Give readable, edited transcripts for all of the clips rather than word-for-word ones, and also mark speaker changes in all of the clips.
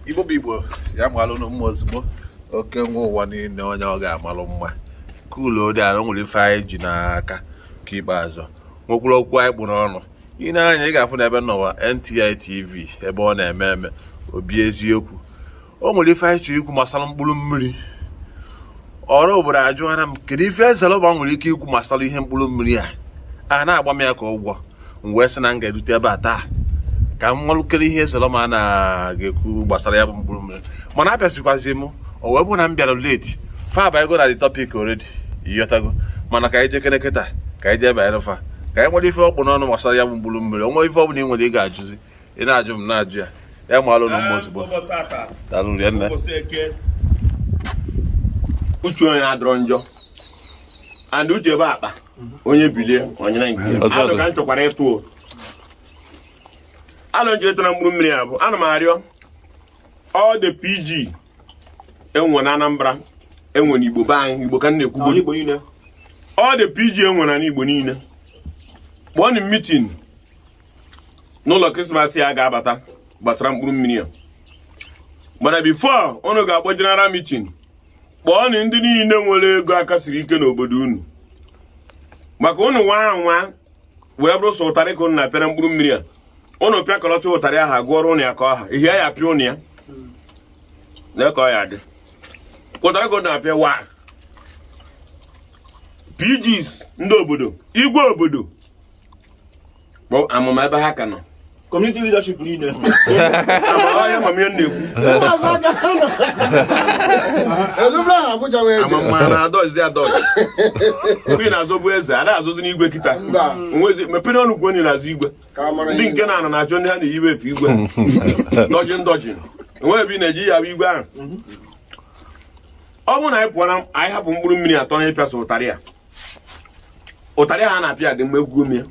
Speaker 1: Igbo Igbo ya malụ na mma ozugbo oke nwa ụwa niile onye ọ ga-amalụ mma kuulu ode ara nwere ife anyị ji n'aka ka ikpeazụ nwekwuru okwu anyị kpụ n'ọnụ ị na-anya ị ga-afụ n'ebe n'ụwa NTI TV ebe ọ na-eme eme obi eziokwu o nwere ife anyị chọrọ ikwu gbasara mkpụrụ mmiri ọrụ obodo ajụghara m kedu ife Ezelọba nwere ike ikwu gbasara ihe mkpụrụ mmiri a na-agba m ya ka ụgwọ m wee sị na m ga-erute ebe a taa ka m malụkere ihe Ezelọba na-ekwu gbasara ya bụ mkpụrụ mmiri mana abịazikwazi m o wee bụ na m bịara late fa abago na the topic already iyotago mana ka anyị jekere kịta ka anyị jee banyere fa ka anyị nwere ife ọkpụ n'ọnụ gbasara ya bụ mkpụrụ mmiri onwe ife ọbụla ị nwere ị ga-ajụzi ị na-ajụ m na-ajụ ya ya malụ na mma ozugbo dalụrụ ya nne
Speaker 2: uche onye adọrọ njọ and uche ebe akpa onye bilie onyere nke alụ ka m chọkwara ịtụ alụ nje ịtụ na mkpụrụ mmiri a bụ ana m arịọ all the PG enwe na Anambra enwe na Igbo be anyị Igbo ka m na-ekwu all the PG enwe na Igbo niile kpọọ m meeting n'ụlọ Krismas ya ga-abata gbasara mkpụrụ mmiri a mana before unu ga-akpọ general meeting kpọọ ndị niile nwere ego aka siri ike n'obodo unu maka unu nwa were bụrụ sọ ụtarị ka unu na-apịara mkpụrụ mmiri a unu pịakọlọta ụtarị ahụ agụọrọ unu ya ka ọha ihe ya apịa unu ya na ka ọ ya dị ụtarị ka unu na-apịa wa PGs ndị obodo igwe obodo bụ amụma ebe ha ka nọ
Speaker 3: community leadership niile
Speaker 2: amụma na-adọzi mgbe na-azọbụ eze a na-azọzi n'igwe kịta mepere ọnụ gwu onye na-azụ igwe ndị nke na-anọ na-achọ ndị ha na-eyiwe efe igwe ndọji enwe ebe ị na-eji ya bụ igwe ahụ ọ bụrụ na anyị pụọ na anyị hapụ mkpụrụ mmiri atọ na ịpịasa ụtarị ha na-apịa dị mgbe egwugo ya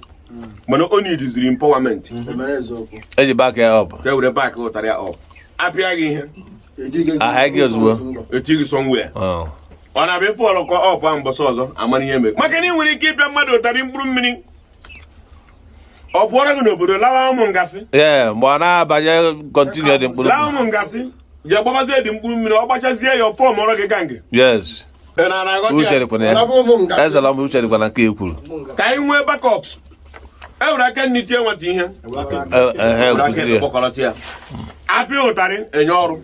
Speaker 2: mana o nidiziri empowerment
Speaker 1: eji back ya up
Speaker 2: ka e were back ụtarị ya up apịaghị ihe
Speaker 1: aha gị ozugbo
Speaker 2: etighị somewhere ọ na-abịa ife ọlọkọ ọpụ ahụ mbọsị ọzọ amara ihe mere maka na ị nwere ike ịpịa mmadụ ụtarị mkpụrụ mmiri ọ pụọrọ gị n'obodo lawa ụmụ ngasị
Speaker 1: mgbe ọ na-abanye kọntinu dị mkpụrụ
Speaker 2: lawa ụmụ ngasị ji agbabazie dị mkpụrụ mmiri ọ gbachazie ya ọfọm ọrụ gị gange
Speaker 1: yes Ezelọba uche dịkwa na nke ekwuru
Speaker 2: ka anyị nwee backups ewere aka nnitie nwata ihe apịa ụtarị enye ọrụ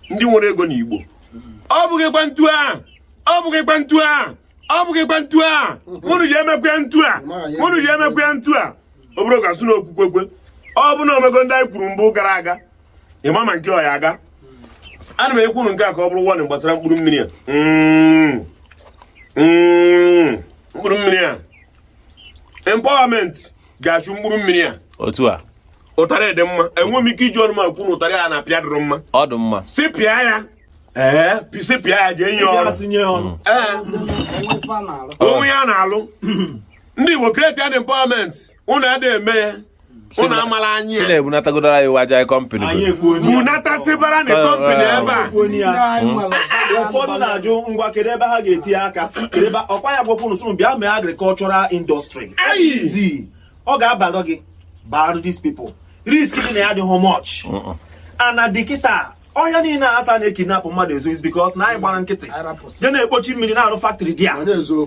Speaker 2: ndị nwere ego n'Igbo ọ bụghịkwa ntu a mụnụ ji emekwa ntu a obodo ga-asụ n'okwukwekwe ọ bụ na omego ndị anyị kwuru mbụ gara aga ịma ma nke ọ ya aga ana m ekwuru nke a ka ọ bụrụ warning gbasara mkpụrụ mmiri a mkpụrụ mmiri a empowerment ga-achụ mkpụrụ mmiri a
Speaker 1: otu a
Speaker 2: ụtarị dị mma enwe m ike iji ọrụ m ekwu na ụtarị a na-apịa dịrụ mma
Speaker 1: ọ dị mma
Speaker 2: sipịa ya sipịa ya jee nye ọrụ onwe ya na-alụ ndị Igbo create an empowerment ụnụ adịghị eme ya ụnụ amala anyị
Speaker 1: ya na-ebunatagodara ya iwe aja kọmpani
Speaker 2: bunatasịbara na kọmpani ebe a
Speaker 3: ụfọdụ na-ajụ ngwa kedu ebe ha ga-etinye aka kedu ebe ọkwa ya gwọpụ n'usoro bịa mee agricultural industry easy ọ ga-abalọ gị barụ these people risk dị na ya adịghị much ana dịkịta ọhịa niile asa na-ekinapụ mmadụ ezo is because na anyị gbara nkịtị je na-ekpochi mmiri na-arụ factory dị ya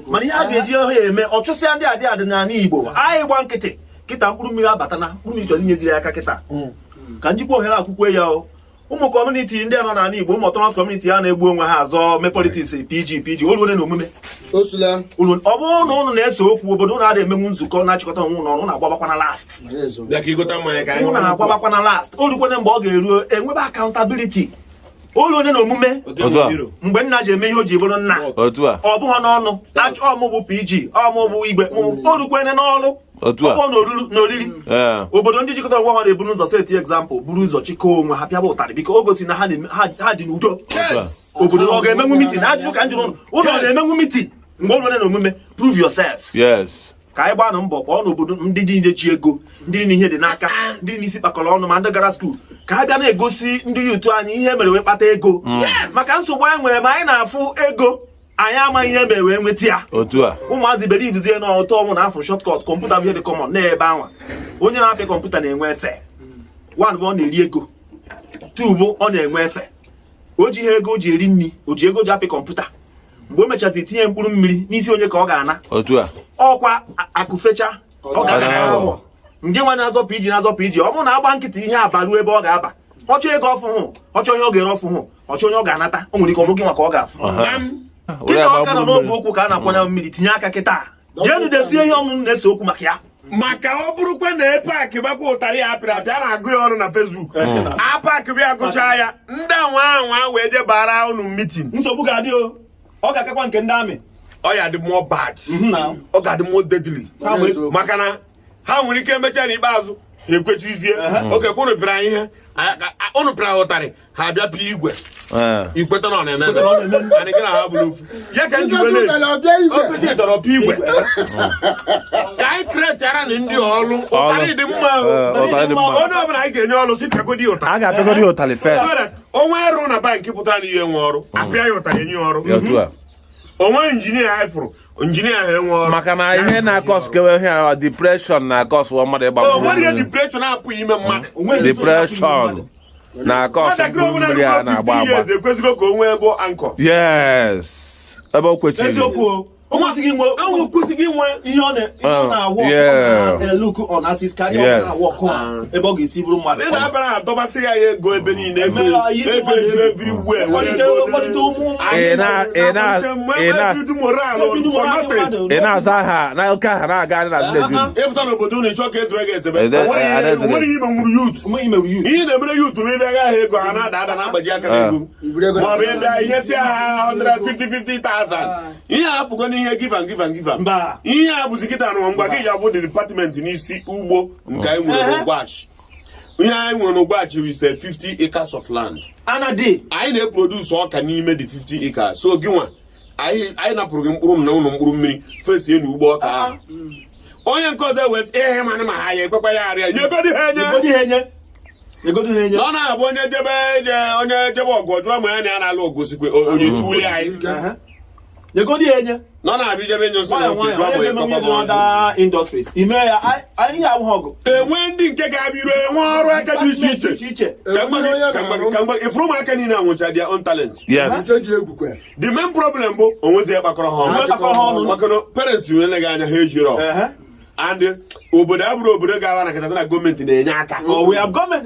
Speaker 3: mana ihe a ga-eji ọhịa eme ọchụsịa ndị adị n'ala Igbo anyị gba nkịtị kịta mkpụrụ mmiri abata na mkpụrụ mmiri chọrọ inyeziri aka kịta ka njikwa ohere akwụkwọ ya ụmụ kọmuniti ndị nọ n'ala Igbo ụmụ ọtọnọs kọmuniti ya na-egbu onwe ha azọ mee politiks PG olu one na omume ọ bụrụ na ụnụ na-ese okwu obodo ụnụ na-emenwu nzukọ na-achịkọta onwe ụnụ ọnụ na-agbabakwana last olukwenye mgbe ọ ga-eruo enwebe accountability olu onye na omume mgbe nna ji eme ihe o ji bụrụ nna ọ bụghị n'ọnụ ọmụbụ PG ọmụbụ igwe olukwenye n'ọlụ n'oriri obodo ndị jikọtara onwe ha na-eburu ụzọ seti egzampụl buru ụzọ chịkọọ onwe ha pịaba ụtarị biko o gosi na ha dị n'udo obodo ọ ga-emenwu mitin ajụjụ ka njụrụ ụlọ ọ na-emenwu mitin mgbe ụlọ na omume prove yourselves ka anyị gbanụ mbọ kpọọ n'obodo ndị dị njechi ego ndị na ihe dị n'aka ndị n'isi kpakọrọ ọnụ ma ndị gara skuul ka ha bịa na-egosi ndị yutu anyị ihe mere wee kpata ego maka nsogbu anyị nwere ma anyị na-afụ ego anyị amaghị ihe mere wee nweta ya ụmụazị berivuzie na ọtọ ọmụ na afọ shọtkọt kọmputa bụ ihe dị kọmọn na-ebe anwa onye na-apịa kọmputa na-enwe efe one bụ ọ na-eri ego tubu ọ na-enwe efe o ji ego o ji eri nri o ji ego ji apị kọmputa mgbe o mechazi tinye mkpụrụ mmiri n'isi onye ka ọ ga-ana ọkwa akụfecha ọ ga-ana ndị nwa na-azọpụ iji ọ bụrụ na agba nkịtị ihe abaruo ebe ọ ga-aba ọchọ ego ọfụhụ ọchọ onye ọ ga-ere ọfụhụ ọchọ onye ọ ga-anata o nwere ike ọmụ gị maka ọ ga-afụ kịta ọka nọ n'oge okwu ka a na-akwanya mmiri tinye aka kịta jeenu dezie ihe ọṅụṅụ na-ese okwu maka ya
Speaker 2: maka ọ bụrụkwa na paakị gbakwa ụtarị ya apịrị apịa na-agụ ya ọrụ na Facebook paakị bịa gụchaa ya ndị anwa wee je bara unu mitin
Speaker 3: nsogbu ga-adị ọ ga-akakwa nke ndị amị
Speaker 2: ọ ya dị more bad ọ ga-adị more deadly maka na ha nwere ike emechaa n'ikpeazụ ha ekwechizie oge kwa unu pịara ihe unu pịara ụtarị ha bịa pịa igwe ikweta na ọ na-eme anyị gị na ha bụrụ ofu ya ka njibele okweti dọrọ pịa igwe ka anyị kretara na ndị ọrụ ụtarị dị mma onye ọbụla anyị ga-enye ọrụ si pịagodi ụtarị
Speaker 4: a ga-apịagodi ụtarị first
Speaker 2: onwe ọrụ na bankị pụtara na ihe nwe ọrụ apịa ya ụtarị enye ọrụ onwe injinia anyị fụrụ injinia ha enwe ọrụ
Speaker 4: maka na ihe na-akọs kewe ihe depression na-akọs mmadụ ịgba
Speaker 2: nwere ihe depression apụghị ime mmadụ
Speaker 4: depression na-akọs mmiri a na-agba agba
Speaker 2: ekwesịgo ka o nwee ebe ankọ
Speaker 4: yes ebe o kwechiri
Speaker 3: eziokwu o kwesịghị inwe ihe ọ na-awụ look on assist carry on na-awụ ọkụ ebe ọ ga-esi bụrụ mmadụ
Speaker 2: ị na-abịara adọbasịrị ya ego ebe niile ego everywhere
Speaker 4: ị na-aza aha na oke aha na-aga na
Speaker 2: ịpụta n'obodo na ịchọ ka ezebe ga-ezebe nwere ime nwuru yut ihe na-emere yut bụ ebe agha ego ha na-ada na-agbaji aka n'ego maọbụ ebe ihe si ha 150,000 ihe apụgo n'ihe give and ihe a bụzi kịta nụwa mgbe gị ya bụ the department n'isi ugbo nke anyị nwere n'Ogbachi ihe anyị nwere n'Ogbachi is 50 acres of land anyị na-eproduce ọka n'ime the 50 acres so gị nwa anyị napụrụ gị mkpụrụ na ụlọ mkpụrụ mmiri fesie n'ugbo ọka ahụ onye nke ọzọ wee ihe mana ma ha ya ekwekwa ya arịa nyegodi ha enye ọ na-abụ onye jebe ọgụ ọjụọ ma ya na ya na-alụ ogosikwe onye tuuli anyị nọ na-abịa ijebe nye nso enwe ndị nke ga-abịa iru enwe ọrụ aka dị iche iche ifuru ụmụaka niile anwụcha their own talent the main problem bụ onwezi ya kpakọrọ ha ọnụ maka na parents na-eleghị anya ha ejiro and obodo abụrụ obodo ga-awa na kịta na gọọmenti na-enye aka
Speaker 3: onye ọbụla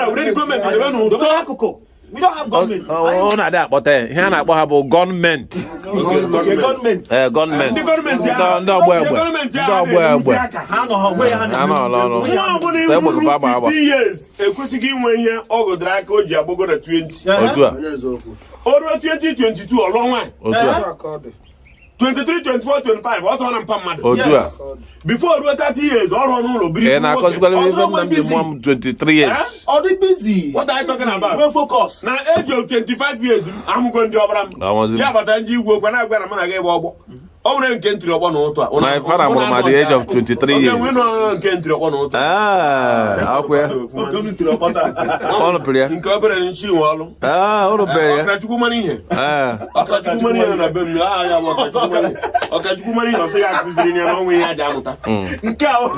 Speaker 3: were gọọmenti debe n'ụsọ akụkụ we don't have government.
Speaker 4: Oh, na da akpọta ihe a na-akpọ ha bụ gọọmenti. Gọọmenti. Ndị ọgbọ egbe.
Speaker 3: Ha nọ onwe ya
Speaker 4: ha nọ.
Speaker 2: Ekwesịghị inwe ihe ọ gụdara aka o ji agbagoro 20.
Speaker 4: Otu a.
Speaker 2: O ruo 2022 ọlụọ nwaanyị.
Speaker 4: Otu a.
Speaker 2: 23, 24, 25 ọsọ na mpa mmadụ.
Speaker 4: Otu a.
Speaker 2: Before ruo 30 years ọrụ n'ụlọ biri.
Speaker 4: Na akọsikwala ebe nna m dị mụọ 23 years.
Speaker 3: Ọ dị busy.
Speaker 2: What are you talking about?
Speaker 3: We focus.
Speaker 2: Na age of 25 years amụgo ndị ọbara m. Ya bata ndị igwe okwe na-agwa na m na-aga ebe ọgbọ. Ọ bụrụ nke ntiri ọgbọ n'ụtụ a.
Speaker 4: My father mụrụ m at the age of 23 years.
Speaker 2: Oge nwe nke ntiri ọgbọ n'ụtụ.
Speaker 4: Akwụ ya. Ọnụ pịrị ya.
Speaker 2: Nke obere nchi nwe ọlụ.
Speaker 4: Ọnụ pịrị ya.
Speaker 2: Ọkachukwu mara ihe. Ọkachukwu mara ihe na be m. Ya bụ Ọkachukwu mara ihe ọsọ ya akụziri ya na ọnwa ihe a ji amụta.
Speaker 3: Nke ahụ.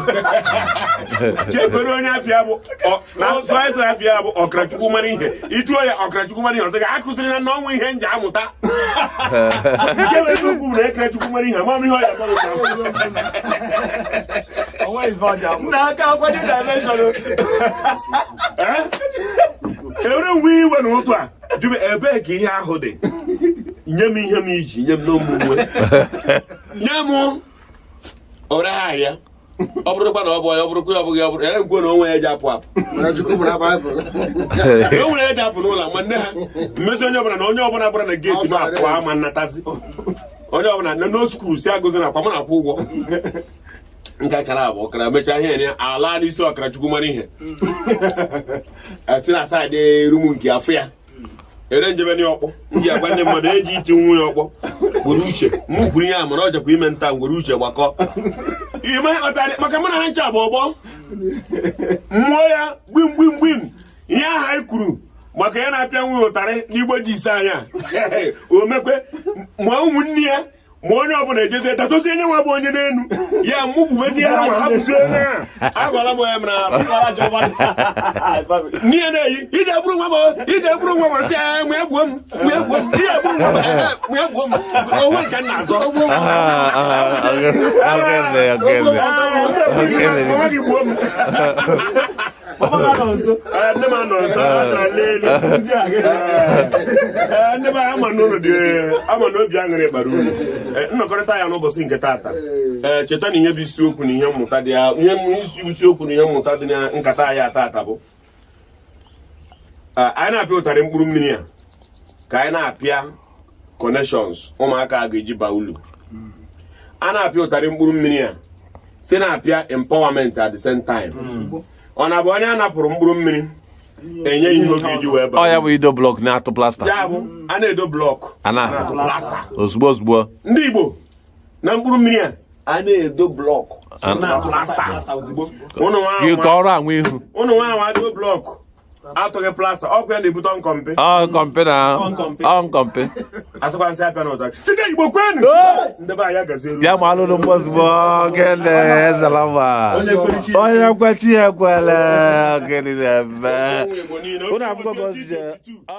Speaker 2: Chekwere onye afịa bụ na sọịsị afịa bụ Ọkachukwu mara ihe. Ituo ya Ọkachukwu mara ihe ọsọ ya akụziri na ọnwa ihe nji amụta. Nke bụ eziokwu bụ na Ọkachukwu mara ihe amam ihe ọ ya
Speaker 3: n'aka akwado dimension
Speaker 2: ewere nwe iwe n'ụtụ a jube ebee ka ihe ahụ dị nye m ihe m iji nye m n'omume nye m ọbụrụ ha ahịa ọ bụrụkwa na ọ bụ ya ọ bụrụkwa ya ọ bụghị ọ bụrụ ya nkwe na onwe ya eji apụ apụ o nwere eji apụ n'ụlọ ma nne ha mmezi onye ọbụla na onye ọbụla bụra na geeti m apụ ama nnatazi onye ọbụla na no skuul si agụzi na akwa m na-akwụ ụgwọ nke akara abụọ ọkara mechaa ihe ya ala n'isi Ọkachukwu mara ihe si na saịdị rumu nke afọ ya ere njebe n'ọkpọ m ji agwa ndị mmadụ eji iti nwunye ọkpọ were uche m kwuru ya mana ọ jakwa ime nta were uche gbakọ ime kpatara maka mụ na ha ncha bụ ọgbọ mmụọ ya gbim ihe ahụ anyị kwuru maka ya na-apịa nwunye ụtarị n'igbo ji ise anya o mekwe ma ụmụnne ya ma onye ọbụla ejezi datozi enye nwa bụ onye n'elu ya mụ bubezi ya ma hapụzi onye a agwala m ya mara n'ihe na-eyi ije bụrụ nwa ma ntị ya ma egbuo m ihe bụrụ nwa ma egbuo m onwe ka m na-azọ nwa gị gbuo m nne m anọ nso ndị be ama n'obi aṅụrị bara uru nnọkọrịta ya n'ụbọchị nke taata cheta na ihe bụ isiokwu na ihe mmụta dị ya isiokwu na ihe mmụta dị na nkata ya taata bụ anyị na-apịa ụtarị mkpụrụ mmiri a ka anyị na-apịa connections ụmụaka ga-eji baa ulu a na-apịa ụtarị mkpụrụ mmiri a si na-apịa empowerment at the same time ọ na-abụ onye a napụrụ mkpụrụ mmiri enye ihe oge eji wee baa.
Speaker 4: Ọ ya bụ ido blọk na-atụ plasta.
Speaker 2: Ya bụ a na-edo blọk
Speaker 4: na-atụ plasta ozugbo
Speaker 2: ndị Igbo na mkpụrụ mmiri a na-edo blọk na plasta ozugbo.
Speaker 4: Gị ka ọrụ anwụ ihu.
Speaker 2: Ụnụ nwa ahụ adịgo blọk atụghị plasta ọkụ ya na-ebute nkọmpe.
Speaker 4: Nkọmpe na nkọmpe.
Speaker 2: Asịkwa nsị apịa n'ụtarị. Site Igbo kwenu. Ndị be anyị gaziere.
Speaker 4: Ya ma alụrụ mgbe ozugbo gele ezalama. Onye kwechi ekwele gịnị na-eme. Ụnụ abụgo gọzie.